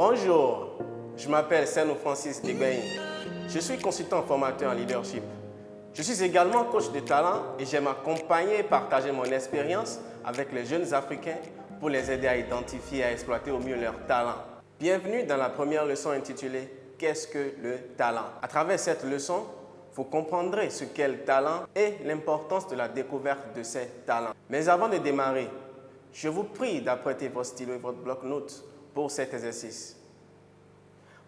Bonjour, je m'appelle Senou Francis Degbaïn. Je suis consultant formateur en leadership. Je suis également coach de talent et j'aime accompagner et partager mon expérience avec les jeunes Africains pour les aider à identifier et à exploiter au mieux leurs talents. Bienvenue dans la première leçon intitulée « Qu'est-ce que le talent ?» À travers cette leçon, vous comprendrez ce qu'est le talent et l'importance de la découverte de ces talents. Mais avant de démarrer, je vous prie d'apprêter votre stylo et votre bloc-notes pour cet exercice.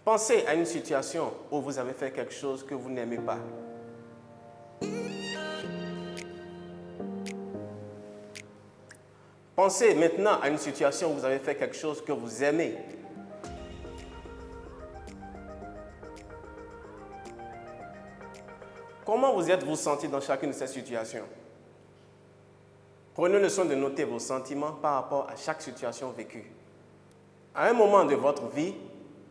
Pensez à une situation où vous avez fait quelque chose que vous n'aimez pas. Pensez maintenant à une situation où vous avez fait quelque chose que vous aimez. Comment vous êtes-vous senti dans chacune de ces situations? Prenez le soin de noter vos sentiments par rapport à chaque situation vécue. À un moment de votre vie,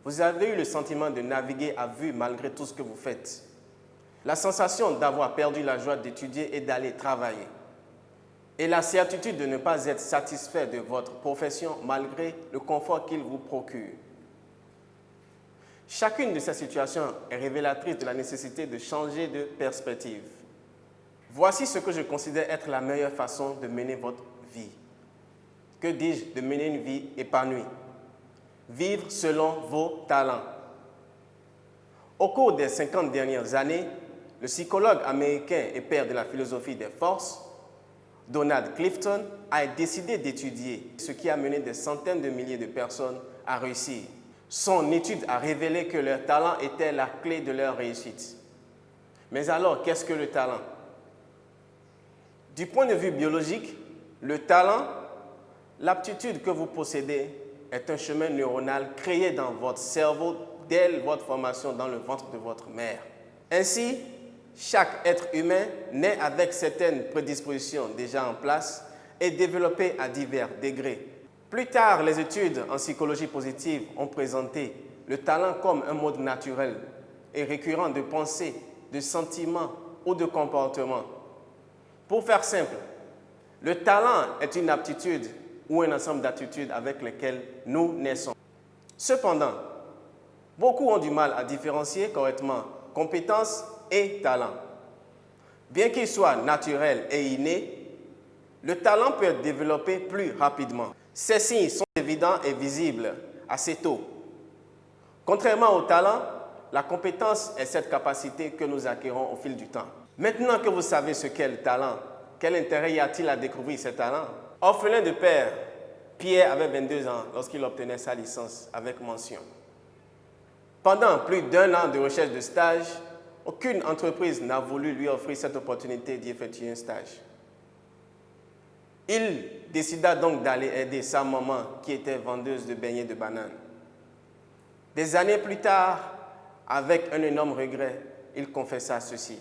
vous avez eu le sentiment de naviguer à vue malgré tout ce que vous faites. La sensation d'avoir perdu la joie d'étudier et d'aller travailler. Et la certitude de ne pas être satisfait de votre profession malgré le confort qu'il vous procure. Chacune de ces situations est révélatrice de la nécessité de changer de perspective. Voici ce que je considère être la meilleure façon de mener votre vie. Que dis-je? De mener une vie épanouie. Vivre selon vos talents. Au cours des 50 dernières années, le psychologue américain et père de la philosophie des forces, Donald Clifton, a décidé d'étudier ce qui a mené des centaines de milliers de personnes à réussir. Son étude a révélé que leur talent était la clé de leur réussite. Mais alors, qu'est-ce que le talent? Du point de vue biologique, le talent, l'aptitude que vous possédez, est un chemin neuronal créé dans votre cerveau dès votre formation dans le ventre de votre mère. Ainsi, chaque être humain naît avec certaines prédispositions déjà en place et développées à divers degrés. Plus tard, les études en psychologie positive ont présenté le talent comme un mode naturel et récurrent de pensée, de sentiments ou de comportement. Pour faire simple, le talent est une aptitude ou un ensemble d'attitudes avec lesquelles nous naissons. Cependant, beaucoup ont du mal à différencier correctement compétences et talent. Bien qu'il soit naturel et inné, le talent peut être développé plus rapidement. Ces signes sont évidents et visibles assez tôt. Contrairement au talent, la compétence est cette capacité que nous acquérons au fil du temps. Maintenant que vous savez ce qu'est le talent, quel intérêt y a-t-il à découvrir ce talent? Orphelin de père, Pierre avait 22 ans lorsqu'il obtenait sa licence avec mention. Pendant plus d'1 an de recherche de stage, aucune entreprise n'a voulu lui offrir cette opportunité d'y effectuer un stage. Il décida donc d'aller aider sa maman qui était vendeuse de beignets de bananes. Des années plus tard, avec un énorme regret, il confessa ceci.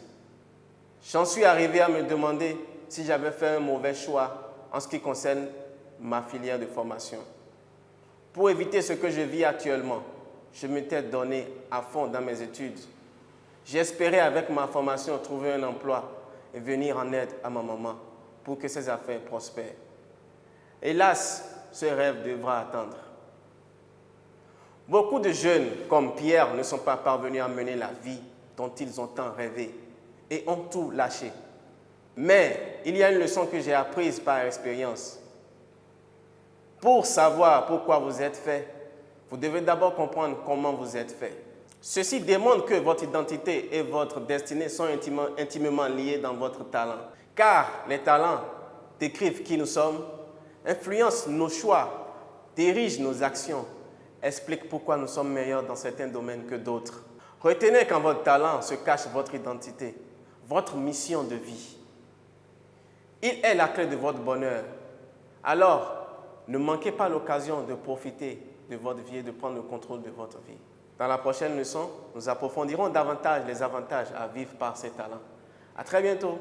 J'en suis arrivé à me demander si j'avais fait un mauvais choix en ce qui concerne ma filière de formation. Pour éviter ce que je vis actuellement, je m'étais donné à fond dans mes études. J'espérais avec ma formation trouver un emploi et venir en aide à ma maman pour que ses affaires prospèrent. Hélas, ce rêve devra attendre. Beaucoup de jeunes comme Pierre ne sont pas parvenus à mener la vie dont ils ont tant rêvé et ont tout lâché. Mais il y a une leçon que j'ai apprise par expérience. Pour savoir pourquoi vous êtes fait, vous devez d'abord comprendre comment vous êtes fait. Ceci démontre que votre identité et votre destinée sont intimement liées dans votre talent. Car les talents décrivent qui nous sommes, influencent nos choix, dirigent nos actions, expliquent pourquoi nous sommes meilleurs dans certains domaines que d'autres. Retenez qu'en votre talent se cache votre identité, votre mission de vie. Il est la clé de votre bonheur. Alors, ne manquez pas l'occasion de profiter de votre vie et de prendre le contrôle de votre vie. Dans la prochaine leçon, nous approfondirons davantage les avantages à vivre par ces talents. À très bientôt.